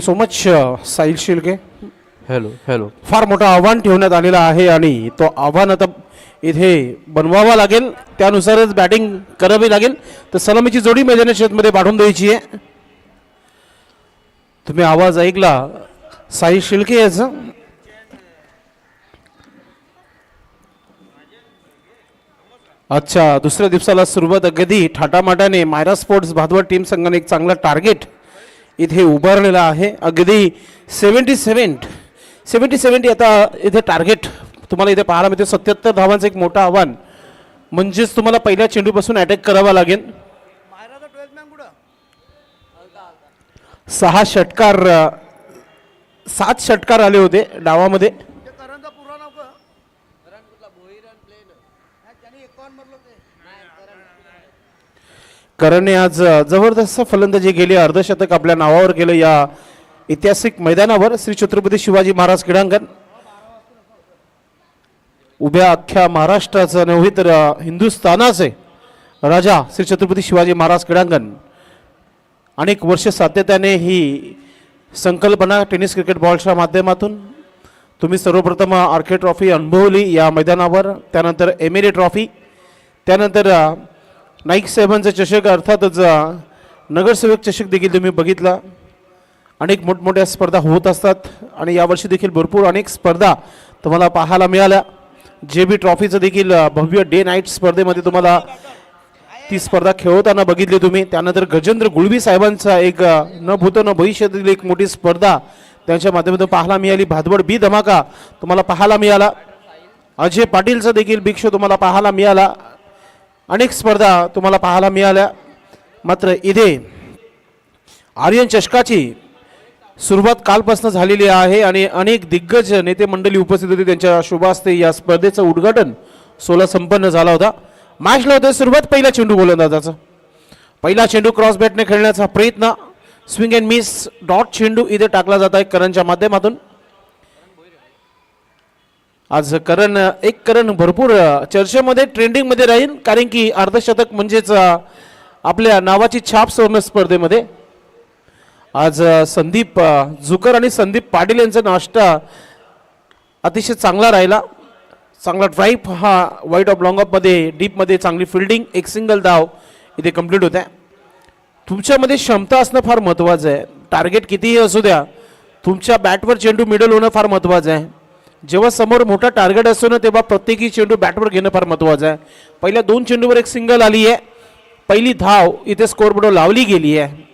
So much Sahil Shirke. Hello फार मोठं आव्हान ठेवण्यात आलेलं आहे आणि तो आव्हान आता इथे बनवावा लागेल, त्यानुसारच बॅटिंग करावी लागेल. तर सलामीची जोडी मैदानी क्षेत्रामध्ये पाठवून द्यायची आहे. तुम्ही आवाज ऐकला साहिल शिर्के याचा. अच्छा, दुसऱ्या दिवसाला सुरुवात अगदी ठाटामाटाने मायरा स्पोर्ट्स भादवड टीम संघाने एक चांगला टार्गेट इथे उभारलेला आहे. अगदी 70 आता इथे टार्गेट तुम्हाला इथे पाहायला मिळते. 77 धावांचं एक मोठं आव्हान, म्हणजेच तुम्हाला पहिल्या चेंडूपासून अटॅक करावा लागेल. 7 षटकार आले होते डावामध्ये. करणने आज जबरदस्त फलंदाजी केली, अर्धशतक आपल्या नावावर केलं या ऐतिहासिक मैदानावर श्री छत्रपती शिवाजी महाराज क्रीडांगण. उभ्या अख्ख्या महाराष्ट्राचं नव्हे तर हिंदुस्थानाचे राजा श्री छत्रपती शिवाजी महाराज क्रीडांगण. अनेक वर्ष सातत्याने ही संकल्पना टेनिस क्रिकेट बॉलच्या माध्यमातून तुम्ही सर्वप्रथम आर्के ट्रॉफी अनुभवली या मैदानावर, त्यानंतर एमिरे ट्रॉफी, त्यानंतर नाईक साहेबांचा चषक अर्थातच नगरसेवक चषक देखील तुम्ही बघितला. अनेक मोठमोठ्या स्पर्धा होत असतात आणि यावर्षी देखील भरपूर अनेक स्पर्धा तुम्हाला पाहायला मिळाल्या. JB ट्रॉफीचं देखील भव्य डे नाईट स्पर्धेमध्ये तुम्हाला ती स्पर्धा खेळवताना बघितली तुम्ही. त्यानंतर गजेंद्र गुळवी साहेबांचा एक न भूत न भविष्यातील एक मोठी स्पर्धा त्यांच्या माध्यमातून पाहायला मिळाली. भादवड बी धमाका तुम्हाला पाहायला मिळाला. अजय पाटीलचा देखील बिग शो तुम्हाला पाहायला मिळाला. अनेक स्पर्धा तुम्हाला पाहायला मिळाल्या. मात्र इथे आर्यन चषकाची सुरुवात कालपासून झालेली आहे आणि अनेक दिग्गज नेते मंडळी उपस्थित होते. त्यांच्या शुभ हस्ते या स्पर्धेचं उद्घाटन 16 संपन्न झाला होता. मॅचला होते सुरुवात पहिला चेंडू गोलंदाजाचा. पहिला चेंडू क्रॉस बॅटने खेळण्याचा प्रयत्न, स्विंग अँड मिस डॉट चेंडू इथे टाकला जात आहे करणच्या माध्यमातून. आज करण भरपूर चर्चेमध्ये ट्रेंडिंगमध्ये राहील, कारण की अर्धशतक म्हणजेच आपल्या नावाची छाप सोडणं स्पर्धेमध्ये. आज संदीप जुकर आणि संदीप पाटील यांचा नाश्ता अतिशय चांगला राहिला. चांगला ड्राईव्ह हा वाईट ऑफ लॉंग ऑफमध्ये डीपमध्ये चांगली फिल्डिंग, एक सिंगल धाव इथे कंप्लीट होत आहे. तुमच्यामध्ये क्षमता असणं फार महत्त्वाचं आहे. टार्गेट कितीही असू द्या, तुमच्या बॅटवर चेंडू मिडल होणं फार महत्त्वाचं आहे. जेव्हा समोर मोठा टार्गेट असतो ना, तेव्हा प्रत्येकी चेंडू बॅटवर घेणं फार महत्त्वाचं आहे. पहिल्या 2 चेंडूवर एक सिंगल आली आहे. पहिली धाव इथे स्कोरबोर्डवर लावली गेली आहे.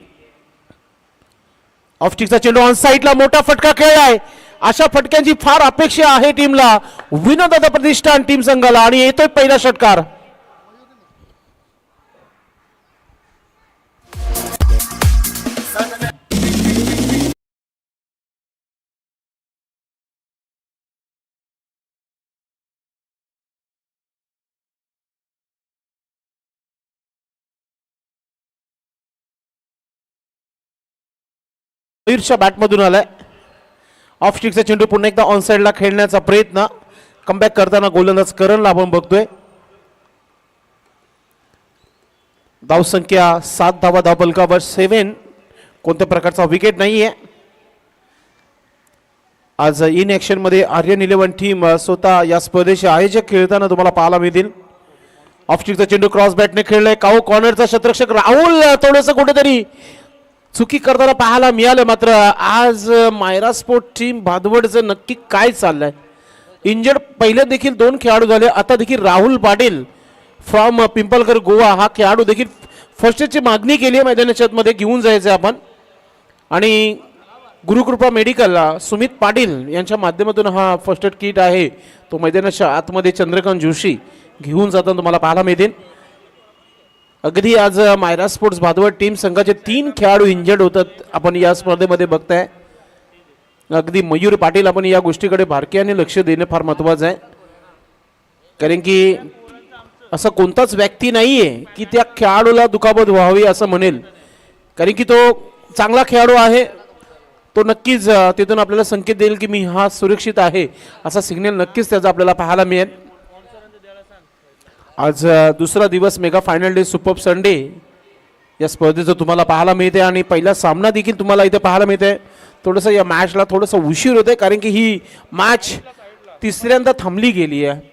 ऑफस्टिकचा चेंडू ऑन साईडला मोठा फटका खेळलाय. अशा फटक्यांची फार अपेक्षा आहे टीमला, विनोदादा प्रतिष्ठान टीम संघाला, आणि येतोय पहिला षटकार. मयूरच्या बॅटमधून आलाय. ऑफ स्टिकचा चेंडू पुन्हा एकदा ऑन साईडला खेळण्याचा प्रयत्न. कमबॅक करताना गोलंदाज करणला आपण बघतोय. धावसंख्या 7 धावा धावफलकावर 7. कोणत्या प्रकारचा विकेट नाहीये. आज इन ऍक्शन मध्ये आर्यन 11 टीम स्वतः या स्पर्धेचे आयोजक खेळताना तुम्हाला पाहायला मिळतील. ऑफ स्टिकचा चेंडू क्रॉस बॅटने खेळलाय. काऊ कॉर्नरचा क्षेत्ररक्षक राहुल थोडंसं कुठेतरी चुकी करताना पाहायला मिळालं. मात्र आज मायरा स्पोर्ट टीम भादवडचं नक्की काय चाललंय. इंजर्ड पहिले देखील 2 खेळाडू झाले, आता देखील राहुल पाटील फ्रॉम पिंपलकर गोवा हा खेळाडू देखील फर्स्ट एडची मागणी केली आहे. मैदानाच्या आतमध्ये घेऊन जायचं आपण, आणि गुरुकृपा मेडिकल सुमित पाटील यांच्या माध्यमातून हा फर्स्ट एड किट आहे तो मैदानाच्या आतमध्ये चंद्रकांत जोशी घेऊन जाताना तुम्हाला पाहायला मिळतील. अगदी आज मायरा स्पोर्ट्स भादवड टीम संघाचे 3 खेळाडू इंजर्ड होतात आपण या स्पर्धेमध्ये बघताय. अगदी मयूर पाटील आपण या गोष्टीकडे बारकाईने लक्ष देणं फार महत्त्वाचं आहे, कारण की असं कोणताच व्यक्ती नाहीये की त्या खेळाडूला दुखापत व्हावी असं म्हणेल, कारण की तो चांगला खेळाडू आहे. तो नक्कीच तिथून आपल्याला संकेत देईल की मी हा सुरक्षित आहे असा सिग्नल नक्कीच त्याचा आपल्याला पाहायला मिळेल. आज दुसरा दिवस mega final day super Sunday या स्पर्धेचं तुम्हाला पाहायला मिळते आणि पहिला सामना देखील तुम्हाला इथे पाहायला मिळते. थोडंसं या मॅचला थोडंसं उशीर होतोय, कारण की ही मॅच तिसऱ्यांदा थांबली गेली आहे.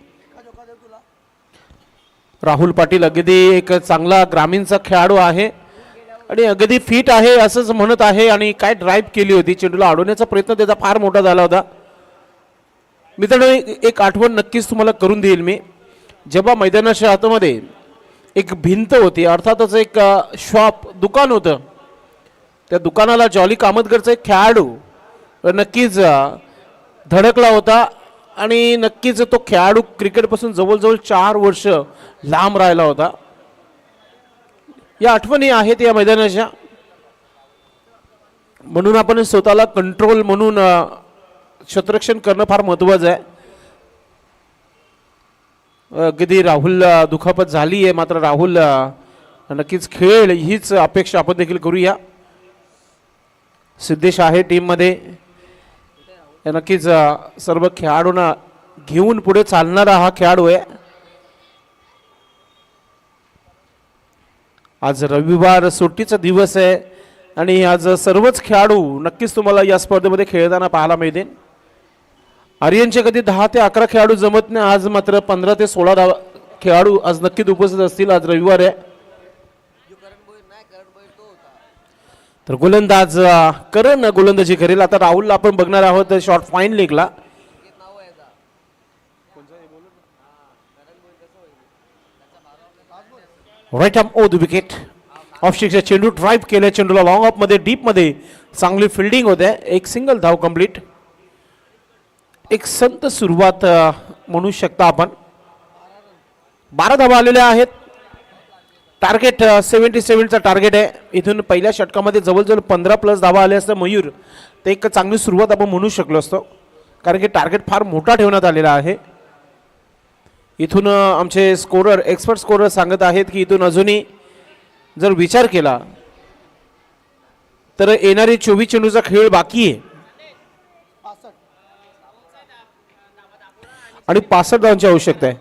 राहुल पाटील अगदी एक चांगला ग्रामीणचा खेळाडू आहे आणि अगदी फिट आहे असंच म्हणत आहे. आणि काय ड्राईव्ह केली होती, चेंडूला अडवण्याचा प्रयत्न त्याचा फार मोठा झाला होता. मित्रांनो, एक आठवण नक्कीच तुम्हाला करून देईल मी. जेव्हा मैदानाच्या आतमध्ये एक भिंत होती, अर्थातच एक शॉप दुकान होतं, त्या दुकानाला जॉली कामतगरचा एक खेळाडू नक्कीच धडकला होता आणि नक्कीच तो खेळाडू क्रिकेटपासून जवळजवळ 4 वर्ष लांब राहिला होता. या आठवणी आहेत या मैदानाच्या. म्हणून आपण स्वतःला कंट्रोल म्हणून क्षेत्ररक्षण करणं फार महत्त्वाचं आहे. अगदी राहुल दुखापत झाली आहे, मात्र राहुल नक्कीच खेळेल हीच अपेक्षा आपण देखील करूया. सिद्धेश आहे टीममध्ये, नक्कीच सर्व खेळाडूंना घेऊन पुढे चालणारा हा खेळाडू आहे. आज रविवार सुट्टीचा दिवस आहे आणि आज सर्वच खेळाडू नक्कीच तुम्हाला या स्पर्धेमध्ये खेळताना पाहायला मिळतील. आर्यनचे कधी 10 ते 11 खेळाडू जमत नाही, आज मात्र 15 ते 16 खेळाडू आज नक्कीच उपस्थित असतील. आज रविवार आहे. तर गोलंदाज करण गोलंदाजी करेल. आता राहुलला आपण बघणार आहोत शॉर्ट फाईन लेगला. Right arm over the wicket. Off स्टिकचा चेंडू ड्राईव्ह केला, चेंडूला लॉंग ऑफ मध्ये डीप मध्ये चांगली फिल्डिंग होते. एक सिंगल धाव कंप्लीट. एक संत सुरुवात म्हणू शकता आपण. 12 धावा आलेल्या आहेत. टार्गेट 77चा टार्गेट आहे. इथून पहिल्या षटकामध्ये जवळजवळ 15+ धावा आले असतं मयूर, ते एक चांगली सुरुवात आपण म्हणू शकलो असतो, कारण की टार्गेट फार मोठा ठेवण्यात आलेला आहे. इथून आमचे स्कोरर एक्सपर्ट स्कोरर सांगत आहेत की इथून अजूनही जर विचार केला तर येणारी 24 चेंडूचा खेळ बाकी आहे आणि 65 धावांची आवश्यकता आहे.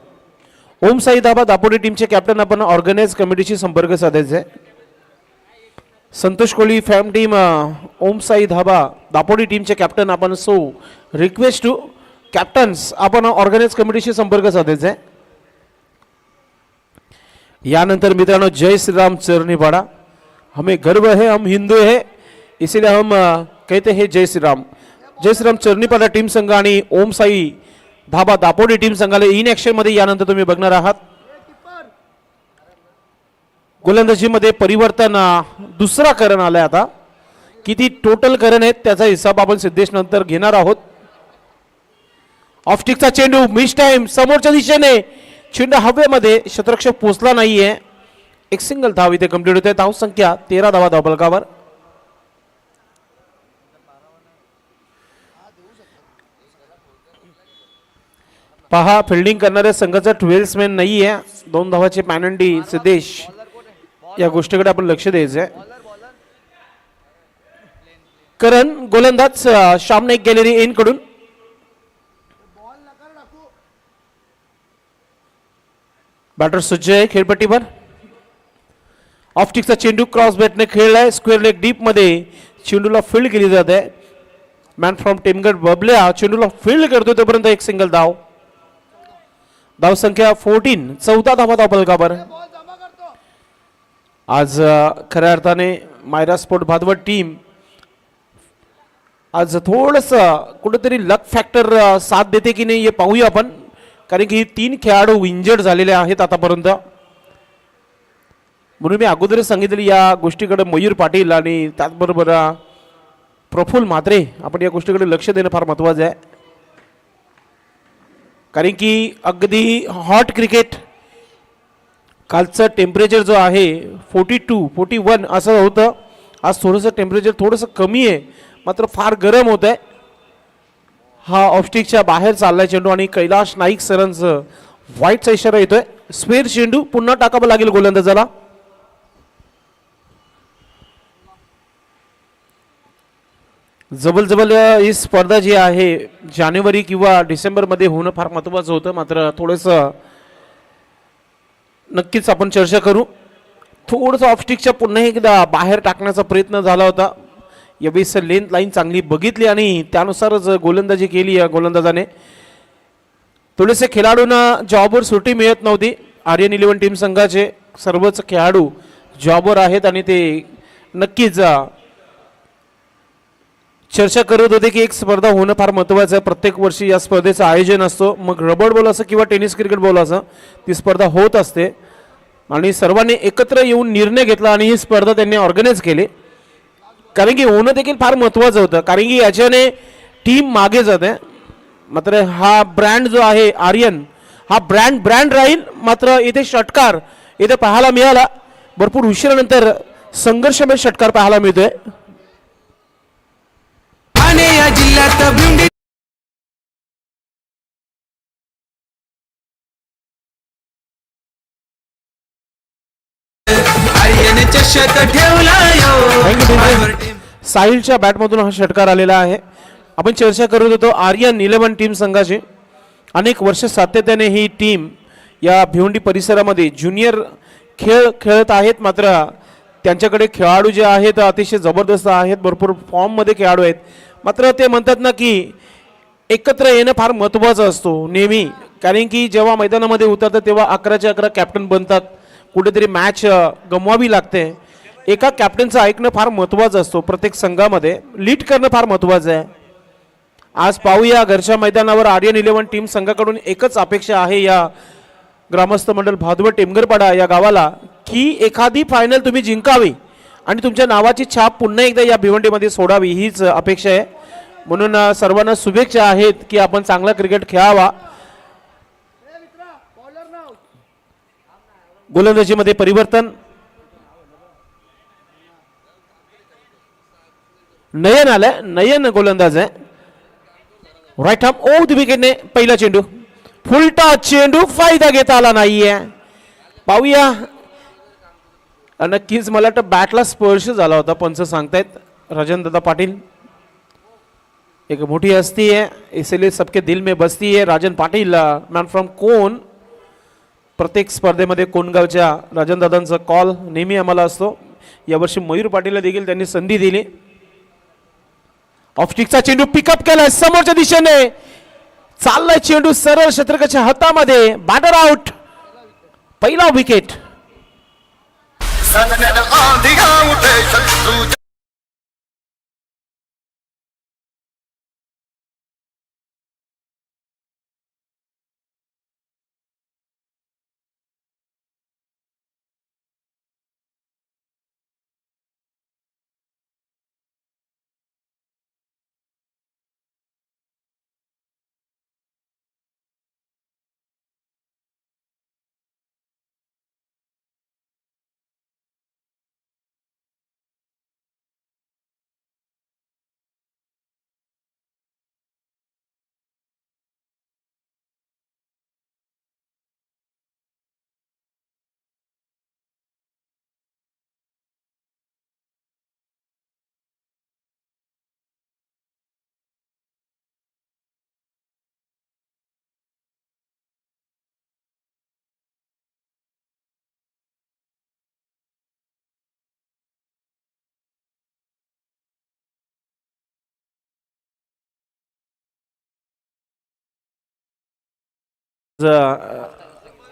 ओम साई धाबा दापोडी टीमचे कॅप्टन आपण ऑर्गनाइज कमिटीशी संपर्क साधायचा आहे. संतोष कोळी फॅम टीम ओम साई धाबा दापोडी टीमचे कॅप्टन आपण. सो रिक्वेस्ट टू कॅप्टन्स, आपण ऑर्गनाइज कमिटीशी संपर्क साधायचा आहे. यानंतर मित्रांनो, जय श्रीराम चरणी पाड़ा. हमें गर्व है, हम हिंदू है, इसीलिए हम कहते हैं जय श्रीराम. जय श्रीराम चरणी पाड़ा टीम संघ आणि ओम साई धाबा दापोडी टीम संघाला इन ऍक्शन मध्ये यानंतर तुम्ही बघणार आहात. गोलंदाजीमध्ये परिवर्तन दुसरा करण आलाय. आता किती टोटल करण आहेत त्याचा हिसाब आपण सिद्धेश नंतर घेणार आहोत. ऑफ स्टिकचा चेंडू मिस टाइम, समोरच्या दिशेने चेंडू हवेमध्ये, क्षेत्ररक्षक पोहोचला नाहीये. एक सिंगल धाव इथे कंप्लीट होते. धाव संख्या 13 धावा धावफलकावर. पहा, फिल्डिंग करणाऱ्या संघाचा 12 मॅन नाही आहे. 2 धावाचे पॅनल्टी सिद्धेश, या गोष्टीकडे आपण लक्ष द्यायचं आहे. करण गोलंदाज सामने एक गॅलरी एन कडून. बॅटर सज्ज आहे खेळपट्टीवर. ऑफ स्टिकचा चेंडू क्रॉस बॅटने खेळलाय. स्क्वेअर लेग डीप मध्ये चेंडूला फील्ड केली जाते. मॅन फ्रॉम टेमगड बबल्या चेंडूला फील्ड करतो तोपर्यंत एक सिंगल धाव. धाव संख्या 14, 14 धावा धावफलकावर. आज खऱ्या अर्थाने मायरा स्पोर्ट भादवड टीम आज थोडस कुठेतरी लक फॅक्टर साथ देते की नाही हे पाहूया आपण, कारण की 3 खेळाडू इंजर्ड झालेले आहेत आतापर्यंत. म्हणून मी अगोदरच सांगितले या गोष्टीकडे मयूर पाटील आणि त्याचबरोबर प्रफुल्ल म्हात्रे आपण या गोष्टीकडे लक्ष देणं फार महत्त्वाचं आहे. कारण की अगदी हॉट क्रिकेट, कालचं टेम्परेचर जो आहे 42, 41 असं होतं. आज थोडंसं टेम्परेचर थोडंसं कमी आहे, मात्र फार गरम होत आहे. हा ऑफस्टिकच्या बाहेर चाललाय चेंडू आणि कैलाश नाईक सरांचं व्हाईटचा इशारा येतोय. स्पेअर चेंडू पुन्हा टाकावं लागेल गोलंदाजाला. जवळ ही स्पर्धा जी आहे जानेवारी किंवा डिसेंबरमध्ये होणं फार महत्त्वाचं होतं, मात्र थोडंसं नक्कीच आपण चर्चा करू. थोडंसं ऑफस्टिकच्या पुन्हा एकदा बाहेर टाकण्याचा प्रयत्न झाला होता. यावेळेस लेंथ लाईन चांगली बघितली आणि त्यानुसारच गोलंदाजी केली या गोलंदाजाने. थोडेसे खेळाडूंना जॉबवर सुट्टी मिळत नव्हती. आर्यन 11 टीम संघाचे सर्वच खेळाडू जॉबवर आहेत आणि ते नक्कीच चर्चा करत होते की एक स्पर्धा होणं फार महत्त्वाचं आहे. प्रत्येक वर्षी या स्पर्धेचं आयोजन असतो, मग रबड बॉल असं किंवा टेनिस क्रिकेट बॉल असं ती स्पर्धा होत असते आणि सर्वांनी एकत्र येऊन निर्णय घेतला आणि ही स्पर्धा त्यांनी ऑर्गनाईज केली. कारण की होणं देखील फार महत्त्वाचं होतं, कारण की याच्याने टीम मागे जाते. मात्र हा ब्रँड जो आहे आर्यन हा ब्रँड राहील. मात्र इथे षटकार इथे पाहायला मिळाला, भरपूर उशिरानंतर संघर्षमय षटकार पाहायला मिळतोय. ठाणे या जिल्ह्यात भिवंडी आर्यन चषक ठेवला यो. साहिलच्या बॅटमधून हा षटकार आलेला आहे. आपण चर्चा करत होतो आर्यन 11 टीम संघाची अनेक वर्ष सातत्याने ही टीम या भिवंडी परिसरामध्ये ज्युनियर खेळ खेळत आहेत. मात्र त्यांच्याकडे खेळाडू जे आहेत अतिशय जबरदस्त आहेत, भरपूर फॉर्ममध्ये खेळाडू आहेत. मात्र ते म्हणतात ना की एकत्र येणं फार महत्त्वाचं असतो नेहमी, कारण की जेव्हा मैदानामध्ये उतरतात तेव्हा 11चे 11 कॅप्टन बनतात. कुठेतरी मॅच गमवावी लागते. एका कॅप्टनचं ऐकणं फार महत्त्वाचं असतो. प्रत्येक संघामध्ये लीड करणं फार महत्त्वाचं आहे. आज पाहूया घरच्या मैदानावर आर्यन 11 टीम संघाकडून एकच अपेक्षा आहे या ग्रामस्थ मंडळ भादवड टेमगरपाडा या गावाला की एखादी फायनल तुम्ही जिंकावी आणि तुमच्या नावाची छाप पुन्हा एकदा या भिवंडीमध्ये सोडावी, हीच अपेक्षा आहे. म्हणून सर्वांना शुभेच्छा आहेत की आपण चांगला क्रिकेट खेळावा. गोलंदाजीमध्ये परिवर्तन. नयन आलाय, नयन गोलंदाज आहे. राईट आर्म ओव्हर द विकेटने पहिला चेंडू, फुलटा चेंडू, फायदा घेता आला नाहीये. पाहूया, नक्कीच मला वाटतं बॅटला स्पर्श झाला होता, पंच सांगतायत राजन दादा पाटील. एक मोठी हस्ती है, इसलिए सबके दिल में बसती है. राजन पाटील मॅन फ्रॉम कोण. प्रत्येक स्पर्धेमध्ये कोणगावच्या राजन दादांचा कॉल नेहमी आम्हाला असतो. यावर्षी मयूर पाटीलला देखील त्यांनी संधी दिली. ऑफस्टिकचा चेंडू पिकअप केलाय समोरच्या दिशेने, चाललाय चेंडू सरळ शतरकाच्या हातामध्ये. बॅटर आउट, पहिला विकेट.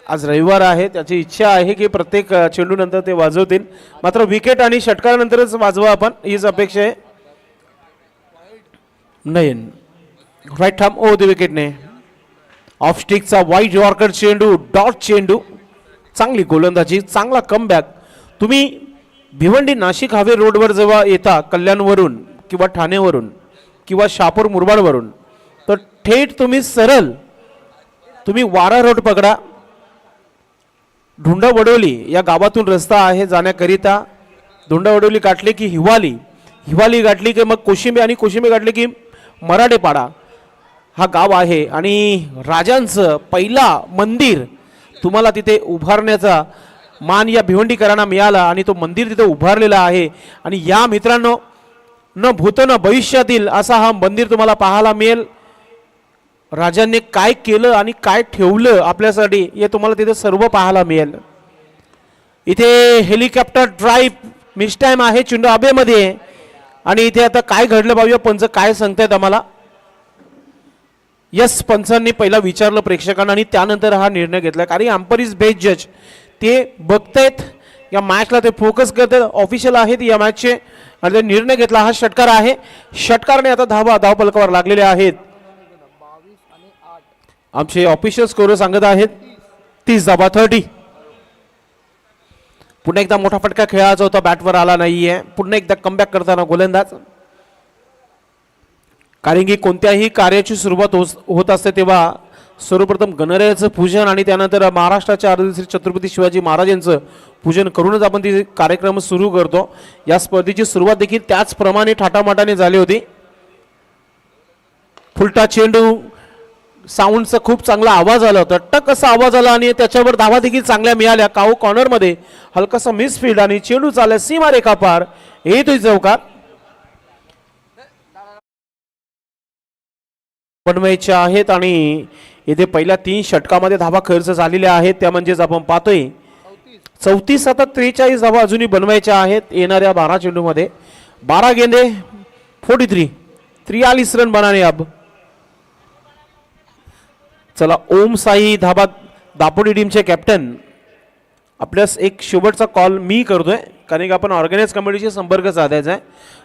आज रविवार आहे, त्याची इच्छा आहे की प्रत्येक चेंडू नंतर ते वाजवतील. मात्र विकेट आणि षटकारानंतरच वाजवा आपण, हीच अपेक्षा आहे. Nayan right arm over the विकेटने. ऑफ स्टिकचा वाईट यॉर्कर चेंडू, डॉट चेंडू. चांगली गोलंदाजी, चांगला कमबॅक. तुम्ही भिवंडी नाशिक हावे रोडवर जेव्हा येता कल्याणवरून किंवा ठाणेवरून किंवा शहापूर मुरबाडवरून, तर थेट तुम्ही सरळ तुम्ही वारा रोड पकडा. धुंडवडोली या गावातून रस्ता आहे जाण्याकरिता. धुंडवडोली गाठले की हिवाली, हिवाली गाठली की मग कोशिंबे, आणि कोशिंबे गाठले की मराठेपाडा हा गाव आहे. आणि राजांचं पहिला मंदिर तुम्हाला तिथे उभारण्याचा मान या भिवंडीकरांना मिळाला आणि तो मंदिर तिथे उभारलेला आहे. आणि या मित्रांनो, न भूत न भविष्यातील असा हा मंदिर तुम्हाला पाहायला मिळेल. राजांनी काय केलं आणि काय ठेवलं आपल्यासाठी हे तुम्हाला तिथे सर्व पाहायला मिळेल. इथे हेलिकॉप्टर ड्राईव्ह मिस टाइम आहे, चेंडू आबेमध्ये आणि इथे आता काय घडलं पाहूया, पंच काय सांगतायत आम्हाला. यस, पंचांनी पहिला विचारलं प्रेक्षकांना आणि त्यानंतर हा निर्णय घेतला. कारण अंपायर इज बेस्ट जज, ते बघतायत या मॅचला, ते फोकस करतात, ऑफिशियल आहेत या मॅचचे आणि ते निर्णय घेतला. हा षटकार आहे, षटकारने आता धावपलकावर लागलेले आहेत. आमचे ऑफिशियल स्कोर सांगत आहेत 30 धावा, 30. पुन्हा एकदा मोठा फटका खेळायचा होता, बॅटवर आला नाहीये. पुन्हा एकदा कमबॅक करताना गोलंदाज. कारण की कोणत्याही कार्याची सुरुवात होत असते तेव्हा सर्वप्रथम गणरायाचं पूजन आणि त्यानंतर महाराष्ट्राच्या आराध्य श्री छत्रपती शिवाजी महाराज यांचं पूजन करूनच आपण ती कार्यक्रम सुरू करतो. या स्पर्धेची सुरुवात देखील त्याचप्रमाणे थाटामाटाने झाली होती. फुलटा चेंडू, साऊंडचा खूप चांगला आवाज आला होता, टक असा आवाज आला आणि त्याच्यावर धावा देखील चांगल्या मिळाल्या. काऊ कॉर्नरमध्ये हलकासा मिसफील्ड आणि चेंडू चालला सीमारेखा पार, येतोय चौकार. बनवायचे आहेत आणि इथे पहिल्या 3 षटकामध्ये धावा खर्च झालेल्या आहेत. त्या म्हणजेच आपण पाहतोय 34, आता 43 धावा अजूनही बनवायच्या आहेत येणाऱ्या 12 चेंडूमध्ये. 12 गेंदे 43 रन बनाने अब. चला, ओम साई धाबा दापोडी टीमचे कॅप्टन, आपल्यास एक शेवटचा कॉल मी करतोय कारण की आपण ऑर्गनाइज कमिटीशी संपर्क साधायचा आहे.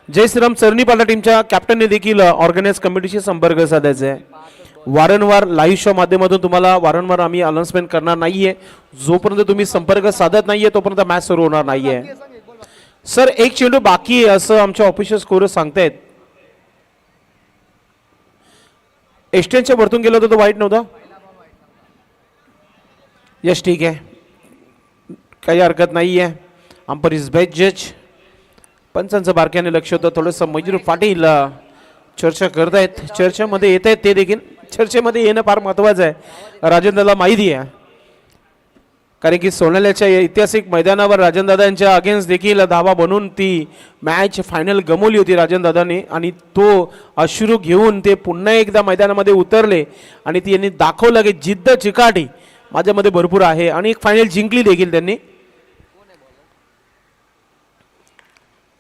जय श्रीराम चरणीपाला टीमच्या कॅप्टनने देखील ऑर्गनाइज कमिटीशी संपर्क साधायचा आहे. वारंवार लाईव्ह शो माध्यमातून तुम्हाला वारंवार आम्ही अनाउन्समेंट करणार नाहीये. जोपर्यंत तुम्ही संपर्क साधत नाहीये तोपर्यंत मॅच सुरू होणार नाहीये. सर, एक चेंडू बाकी आहे असं आमच्या ऑफिशियल स्कोर सांगतायत. एक्सटेंजच्या वरतून गेलं होतं तो वाईट नव्हता. यस, ठीक आहे, काही हरकत नाही आहे. अंपायर इज बेस्ट जज. पंचांचं बारक्याने लक्ष होतं. थोडंसं मयूर पाटील चर्चा करतायत, चर्चेमध्ये येत आहेत ते देखील. चर्चेमध्ये येणं फार महत्त्वाचं आहे, राजेंद्रला माहिती आहे. कारण की सोनाल्याच्या ऐतिहासिक मैदानावर राजनदादांच्या अगेन्स्ट देखील धावा बनवून ती मॅच फायनल गमवली होती राजनदादांनी आणि तो अश्रू घेऊन ते पुन्हा एकदा मैदानामध्ये उतरले आणि ती यांनी दाखवलं की जिद्द चिकाटी माझ्यामध्ये भरपूर आहे आणि एक फायनल जिंकली देखील त्यांनी.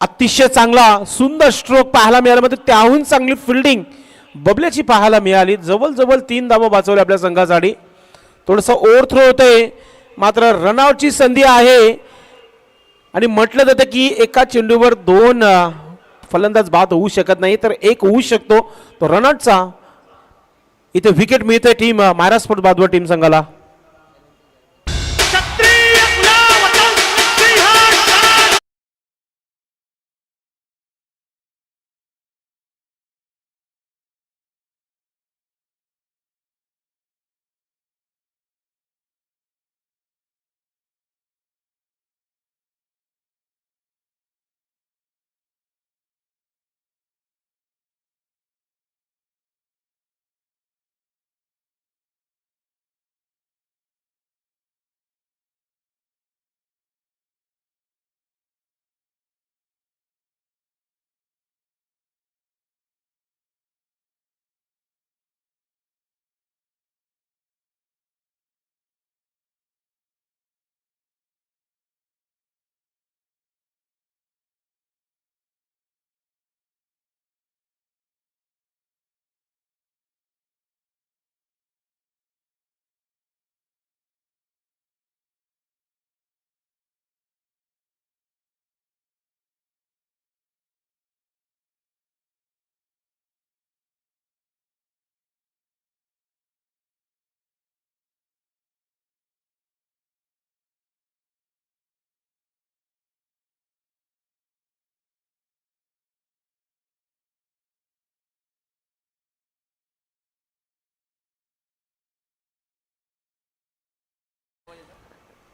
अतिशय चांगला सुंदर स्ट्रोक पाहायला मिळाला, मध्ये त्याहून चांगली फिल्डिंग बबल्याची पाहायला मिळाली. जवळ 3 धावा वाचवल्या आपल्या संघासाठी. थोडंसं ओव्हरथ्रो होतंय, मात्र रनआउटची संधी आहे आणि म्हटलं जातं की एका चेंडूवर 2 फलंदाज बाद होऊ शकत नाही, तर एक होऊ शकतो तो रनआउटचा. इथे विकेट मिळते टीम मायरा स्पोर्ट्स बादवा टीम संघाला.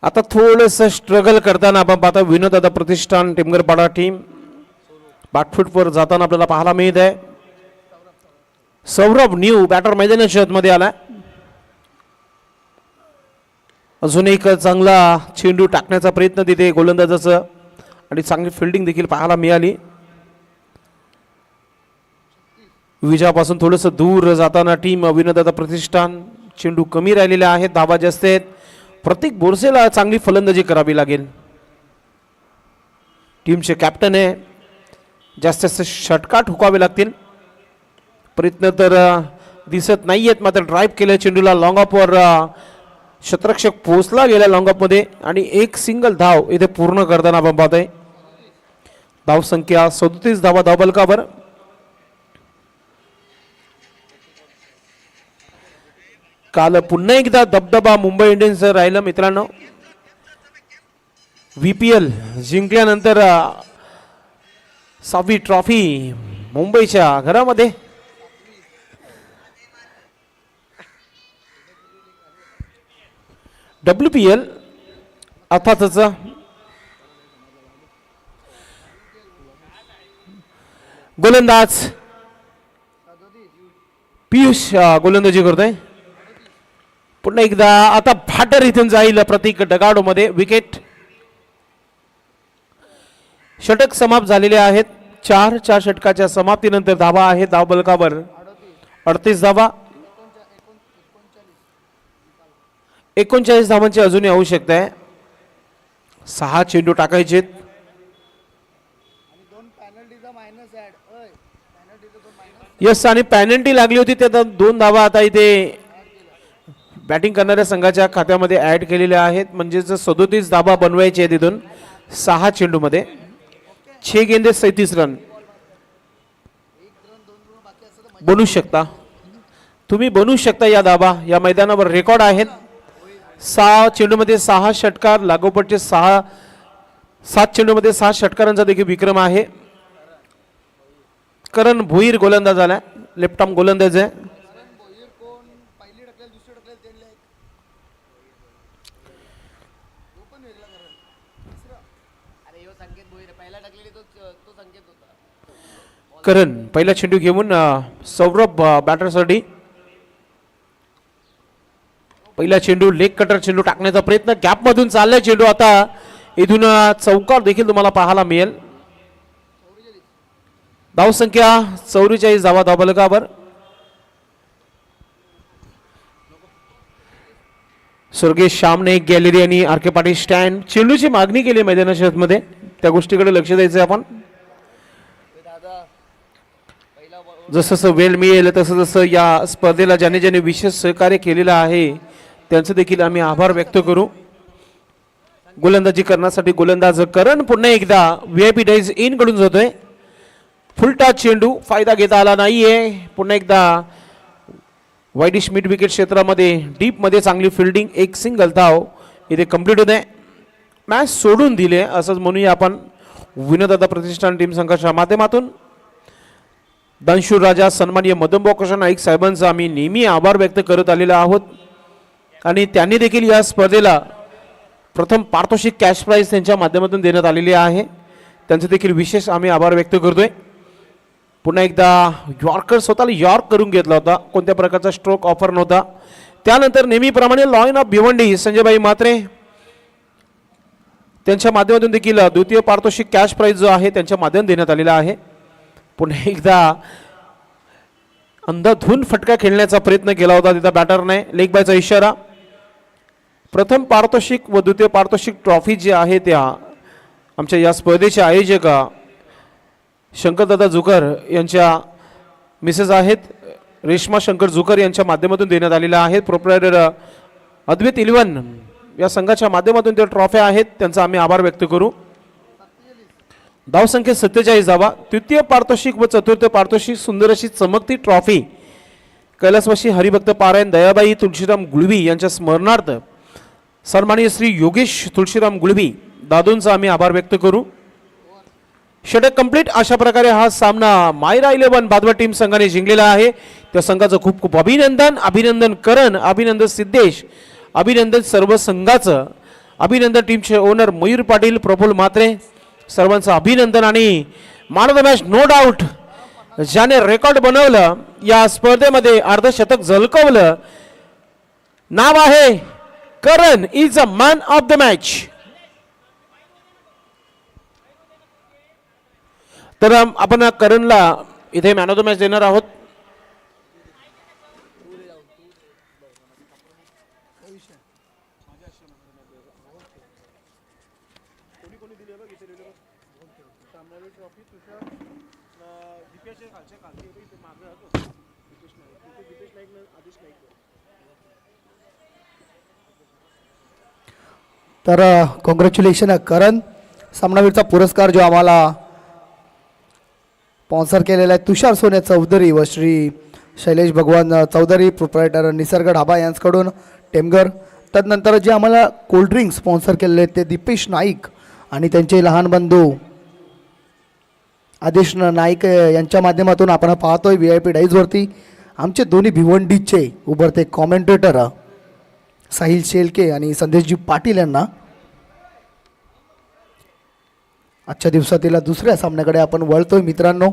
आता थोडंसं स्ट्रगल करताना आपण पाहता विनोददादा प्रतिष्ठान टिमगरपाडा टीम बॅकफूटवर जाताना आपल्याला पाहायला मिळत आहे. सौरभ न्यू बॅटर मैदानाच्या आतमध्ये आला. अजून एक चांगला चेंडू टाकण्याचा प्रयत्न तिथे गोलंदाजाचं आणि चांगली फिल्डिंग देखील पाहायला मिळाली. विजयापासून थोडंसं दूर जाताना टीम विनोददादा प्रतिष्ठान. चेंडू कमी राहिलेले आहेत, धावा जास्त आहेत. प्रत्येक बोरसेला चांगली फलंदाजी करावी लागेल. टीमचे कॅप्टन आहे जास्त जास्त षटकार ठोकावे लागतील. प्रयत्न तर दिसत नाही आहेत, मात्र ड्राईव्ह केलं चेंडूला लॉंग ऑफवर क्षेत्ररक्षक पोहोचला गेला लॉंग ऑफमध्ये आणि एक सिंगल धाव इथे पूर्ण करताना आपण पाहतोय. धाव संख्या 37 धावा धावफलकावर. काल पुन्हा एकदा दबदबा मुंबई इंडियन्सचा राहिलं मित्रांनो. VPL जिंकल्यानंतर 6वी ट्रॉफी मुंबईच्या घरामध्ये. WPL अर्थातच गोलंदाज पियुष गोलंदाजी करतोय. पुन्हा एकदा आता भाटर इथून जाईल प्रतीक डगाडो मध्ये. विकेट. षटक समाप्त झालेले आहेत. 4 षटकाच्या समाप्तीनंतर धावा आहे धावफलकावर 38 धावा. 39 धावांची अजूनही आवश्यकता आहे. 6 चेंडू टाकायचे. यस आणि पॅनल्टी लागली होती त्यात 2 धावा आता इथे बॅटिंग करणाऱ्या संघाच्या खात्यामध्ये ऍड केलेल्या आहेत. म्हणजेच 37 धावा बनवायचे आहेत तिथून 6 चेंडूमध्ये. 6 गेंदे 37 रन बनू शकता तुम्ही, बनू शकता या धावा. या मैदानावर रेकॉर्ड आहेत. 6 चेंडूमध्ये 6 षटकार लागोपाठचे 7 चेंडूमध्ये 6 षटकारांचा देखील विक्रम आहे. करण भोईर गोलंदाज आला. लेफ्ट आर्म गोलंदाज आहे. करण पहिला चेंडू घेऊन सौरभ बॅटरसाठी. पहिला चेंडू लेग कटर चेंडू टाकण्याचा प्रयत्न. गॅप मधून चाललाय चेंडू. आता इथून चौकार देखील तुम्हाला पाहायला मिळेल. धाव संख्या 44 धावा धावफलकावर. स्वर्गेश श्यामने गॅलरी आणि आर के पाटील स्टँड चेंडूची मागणी केली मैदानाच्या मध्ये. त्या गोष्टीकडे लक्ष द्यायचं आपण. जसं जसं वेळ मिळेल तसं जसं या स्पर्धेला ज्याने ज्याने विशेष सहकार्य केलेलं आहे त्यांचं देखील आम्ही आभार व्यक्त करू. गोलंदाजी करण्यासाठी गोलंदाज करण पुन्हा एकदा VIP डाईज इन कडून जातोय. फुलटा चेंडू फायदा घेता आला नाहीये. पुन्हा एकदा वाईडिश मिड विकेट क्षेत्रामध्ये डीप मध्ये चांगली फिल्डिंग. एक सिंगल धाव इथे कंप्लीट होते. मॅच सोडून दिले असंच म्हणूया आपण विनोदादा प्रतिष्ठान टीम संघाच्या माध्यमातून. दानशूर राजा सन्माननीय मदनभाऊ कृष्ण नाईक साहेबांचा आम्ही नेहमी आभार व्यक्त करत आलेलो आहोत आणि त्यांनी देखील या स्पर्धेला प्रथम पारितोषिक कॅश प्राइज त्यांच्या माध्यमातून देण्यात आलेली आहे. त्यांचे देखील विशेष आम्ही आभार व्यक्त करतोय. पुन्हा एकदा यॉर्कर स्वतःला यॉर्क करून घेतला होता. कोणत्या प्रकारचा स्ट्रोक ऑफर नव्हता. त्यानंतर नेहमीप्रमाणे लॉइन ऑफ भिवंडी संजयभाई म्हात्रे त्यांच्या माध्यमातून देखील द्वितीय पारितोषिक कॅश प्राइज जो आहे त्यांच्या माध्यमातून देण्यात आलेला आहे. पुन्हा एकदा अंधाधुंद फटका खेळण्याचा प्रयत्न केला होता तिथं बॅटरने. लेग बायचा इशारा. प्रथम पारितोषिक व द्वितीय पारितोषिक ट्रॉफी जी आहे त्या आमच्या या स्पर्धेचे आयोजक शंकरदादा जुकर यांच्या मिसेस आहेत रेश्मा शंकर जुकर यांच्या माध्यमातून देण्यात आलेल्या आहेत. प्रोप्रायटर अद्वैत इलेव्हन या संघाच्या माध्यमातून त्या ट्रॉफ्या आहेत. त्यांचा आम्ही आभार व्यक्त करू. धाव संख्या 47 धावा. तृतीय पारितोषिक व चतुर्थ पारितोषिक सुंदर अशी चमकती ट्रॉफी कैलासवासी हरिभक्त पारायण दयाबाई तुळशीराम गुळवी यांच्या स्मरणार्थ सन्माननीय श्री योगेश तुळशीराम गुळवी दादूंचा आम्ही आभार व्यक्त करू. षटक कंप्लीट. अशा प्रकारे हा सामना मायरा 11 बादवा टीम संघाने जिंकलेला आहे. त्या संघाचं खूप खूप अभिनंदन. अभिनंदन करण, अभिनंदन सिद्धेश, अभिनंदन सर्व संघाचं, अभिनंदन टीमचे ओनर मयूर पाटील, प्रफुल्ल म्हात्रे सर्वांचं अभिनंदन. आणि man of the match no doubt ज्याने रेकॉर्ड बनवलं या स्पर्धेमध्ये अर्धशतक झळकवलं नाव आहे Karan is a man of the match. तर आपण करणला इथे मॅन ऑफ द मॅच देणार आहोत. तर कॉंग्रॅच्युलेशन करण. सामनावीरचा पुरस्कार जो आम्हाला स्पॉन्सर केलेला आहे तुषार सोने चौधरी व श्री शैलेश भगवान चौधरी प्रोप्रायटर निसर्ग ढाबा यांच्याकडून टेमगर. तदनंतर जे आम्हाला कोल्ड्रिंक्स स्पॉन्सर केलेले आहेत ते दीपेश नाईक आणि त्यांचे लहान बंधू आदेश नाईक यांच्या माध्यमातून आपण पाहतोय VIP डाईजवरती आमचे दोन्ही भिवंडीचे उभरते कॉमेंटेटर साहिल शेलके आणि संदेशजी पाटील यांना. आजच्या दिवसातील दुसऱ्या सामन्याकडे आपण वळतोय मित्रांनो.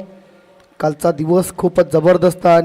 कालचा दिवस खूपच जबरदस्त